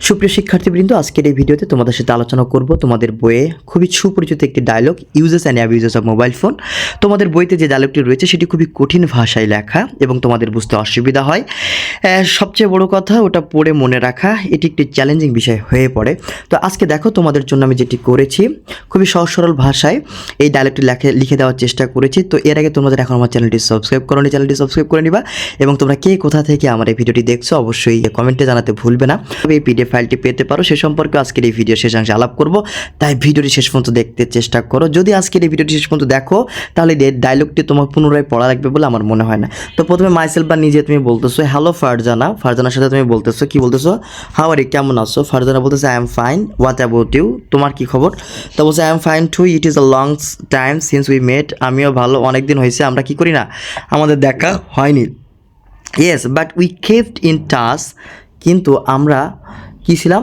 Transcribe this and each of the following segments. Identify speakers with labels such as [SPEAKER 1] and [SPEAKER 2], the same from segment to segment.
[SPEAKER 1] সুপ্রিয় শিক্ষার্থীবৃন্দ, আজকের এই ভিডিওতে তোমাদের সাথে আলোচনা করব তোমাদের বইয়ে খুবই সুপরিচিত একটি dialogue, uses and abuses of mobile phone. তোমাদের বইতে যে ডায়লগটি রয়েছে সেটি খুবই কঠিন ভাষায় লেখা এবং তোমাদের বুঝতে অসুবিধা হয়। সবচেয়ে বড় কথা, ওটা পড়ে মনে রাখা এটি একটি চ্যালেঞ্জিং বিষয় হয়ে পড়ে। তো আজকে দেখো তোমাদের জন্য আমি যেটি করেছি, খুবই সহজ সরল ভাষায় এই ডায়লগটি লিখে দেওয়ার চেষ্টা করেছি। তো এর আগে তোমাদের এখন আমার চ্যানেলটি সাবস্ক্রাইব করো, চ্যানেলটি সাবস্ক্রাইব করে নিবা এবং তোমরা কে কোথা থেকে আমার এই ভিডিওটি দেখছো অবশ্যই কমেন্টে জানাতে ভুলবে না। এই পিডিএফ ফাইলটি পেতে পারো সে সম্পর্কে আজকের এই ভিডিও শেষাংশে আলাপ করব, তাই ভিডিওটি শেষ পর্যন্ত দেখতে চেষ্টা করো। যদি আজকের এই ভিডিওটি শেষ পর্যন্ত দেখো তাহলে এই ডায়লগটি তোমার পুনরায় পড়া লাগবে বলে আমার মনে হয় না। তো প্রথমে মাইসেলফ বা নিজে তুমি বলতেছো হ্যালো ফারজানা, ফারজানার সাথে তুমি বলতেছো কি বলতেছো, হাউ আর ইউ, কেমন আছো? ফারজানা বলতেছে I am fine, what about you, তোমার কি খবর? তো বলছে I am fine too, it is a long time since we met, আমিও ভালো, অনেকদিন হয়েছে আমরা কি করি না, আমাদের দেখা হয়নি। Yes but we kept in touch, কিন্তু আমরা কী ছিলাম,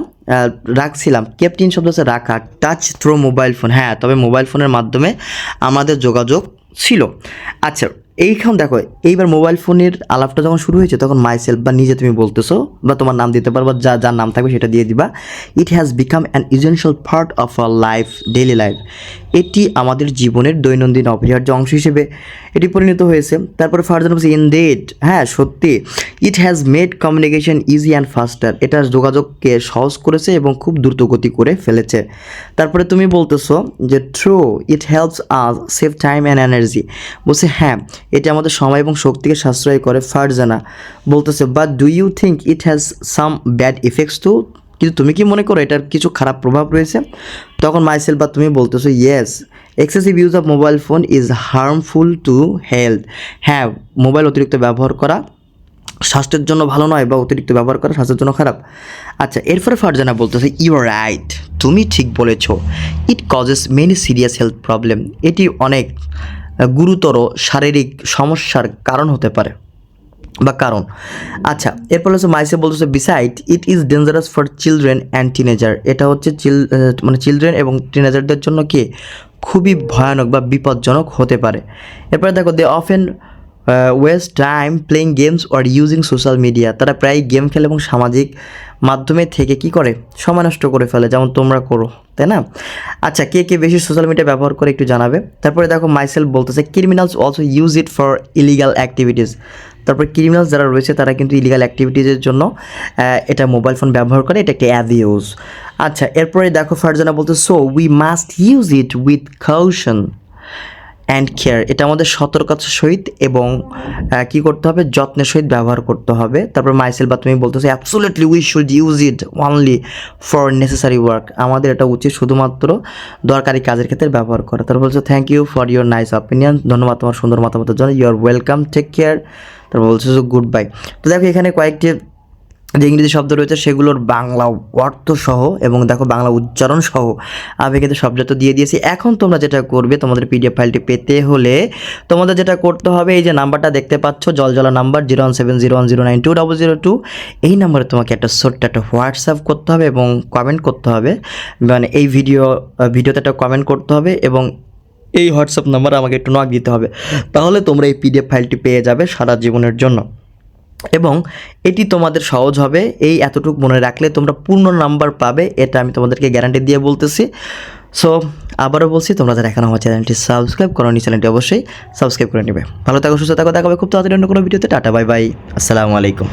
[SPEAKER 1] রাখছিলাম। কেপ্ট ইন শব্দ হচ্ছে রাখা, টাচ থ্রু মোবাইল ফোন, হ্যাঁ তবে মোবাইল ফোনের মাধ্যমে আমাদের যোগাযোগ ছিল। আচ্ছা এইখান দেখো, এইবার মোবাইল ফোনের আলাপটা যখন শুরু হয়েছে তখন মাইসেলফ বা নিজে তুমি বলতেছো বা তোমার নাম দিতে পারো বা যার নাম থাকবে সেটা দিয়ে দিবা। It has become an essential part of our life, daily life, এটি আমাদের জীবনের দৈনন্দিন অপরিহার্য অংশ হিসেবে এটি পরিণত হয়েছে। তারপরে ফার্দার বলছে ইনডেড, হ্যাঁ সত্যি। It has made communication easy and ফাস্টার, এটা যোগাযোগকে সহজ করেছে এবং খুব দ্রুতগতি করে ফেলেছে। তারপরে তুমি বলতেছো যে true, it helps us save time and energy, বলছে হ্যাঁ এটি আমাদের সময় এবং শক্তিকে সাশ্রয় করে। ফারজানা বলতেছে but do you think it has some bad effects too, কিন্তু তুমি কি মনে করো এটার কিছু খারাপ প্রভাব রয়েছে? তখন মাইসেলফ বা তুমি বলতেছো yes, excessive use of mobile phone is harmful to health, হ্যাঁ মোবাইল অতিরিক্ত ব্যবহার করা স্বাস্থ্যের জন্য ভালো নয় বা অতিরিক্ত ব্যবহার করা স্বাস্থ্যের জন্য খারাপ। আচ্ছা এরপরে ফারজানা বলতেছে ইউ আর রাইট, তুমি ঠিক বলেছো। It causes many serious health problem, এটি অনেক গুরুতর শারীরিক সমস্যার কারণ হতে পারে বা কারণ। আচ্ছা এরপর হচ্ছে মাইসে বলতেছে beside it is dangerous for children and teenager, এটা হচ্ছে চিলড্রেন এবং টিনেজারদের জন্য কি খুবই ভয়ানক বা বিপজ্জনক হতে পারে। এরপরে দেখো they often waste time playing games or using social media, তারা প্রায় গেম খেলে এবং সামাজিক মাধ্যমে থেকে কি করে সময় নষ্ট করে ফেলে, যেমন তোমরা করো তাই না? আচ্ছা কে কে বেশি সোশ্যাল মিডিয়া ব্যবহার করে একটু জানাবে। তারপরে দেখো মাইসেলফ বলতেছে criminals also use it for illegal activities, তারপরে ক্রিমিনালস যারা রয়েছে তারা কিন্তু ইলিগাল অ্যাক্টিভিটিসের জন্য এটা মোবাইল ফোন ব্যবহার করে, এটা একটা অ্যাবিউজ। আচ্ছা এরপরে দেখো ফারজানা বলতে so we must use it with কাউশন and care, এটা আমাদের সতর্কতার সহিত এবং কী করতে হবে, যত্নের সহিত ব্যবহার করতে হবে। তারপর মাইসেল বা তুমি বলতেছো absolutely we should use it only for necessary work, আমাদের এটা উচিত শুধুমাত্র দরকারি কাজের ক্ষেত্রে ব্যবহার করা। তারপর বলছো thank you for your nice opinion, ধন্যবাদ তোমার সুন্দর মতামতের জন্য, you are welcome, take care. তারপর বলছো গুড বাই। তো দেখো এখানে কয়েকটি যে ইংরেজি শব্দ রয়েছে সেগুলোর বাংলা অর্থ সহ এবং দেখো বাংলা উচ্চারণ সহ আমি কিন্তু শব্দ দিয়ে দিয়েছি। এখন তোমরা যেটা করবে, তোমাদের পিডিএফ ফাইলটি পেতে হলে তোমাদের যেটা করতে হবে, এই যে নাম্বারটা দেখতে পাচ্ছ জলজলা নাম্বার 01701092002, এই নাম্বারে তোমাকে একটা ছোট্ট একটা হোয়াটসঅ্যাপ করতে হবে এবং কমেন্ট করতে হবে, মানে এই ভিডিওতে একটা কমেন্ট করতে হবে এবং এই হোয়াটসঅ্যাপ নাম্বারে আমাকে একটু নক দিতে হবে, তাহলে তোমরা এই পিডিএফ ফাইলটি পেয়ে যাবে সারা জীবনের জন্য এবং এটি তোমাদের সহজ হবে। এই এতটুকু মনে রাখলে তোমরা পূর্ণ নাম্বার পাবে, এটা আমি তোমাদেরকে গ্যারান্টি দিয়ে বলতেছি। সো আবারও বলছি, তোমরা যারা এখন আমার চ্যানেলটি সাবস্ক্রাইব করো নি, চ্যানেলটি অবশ্যই সাবস্ক্রাইব করে নেবে। ভালো থাকো, সুস্থ থাকো, দেখা হবে খুব তাড়াতাড়ি অন্য কোনো ভিডিওতে। টাটা বাই বাই, আসসালামু আলাইকুম।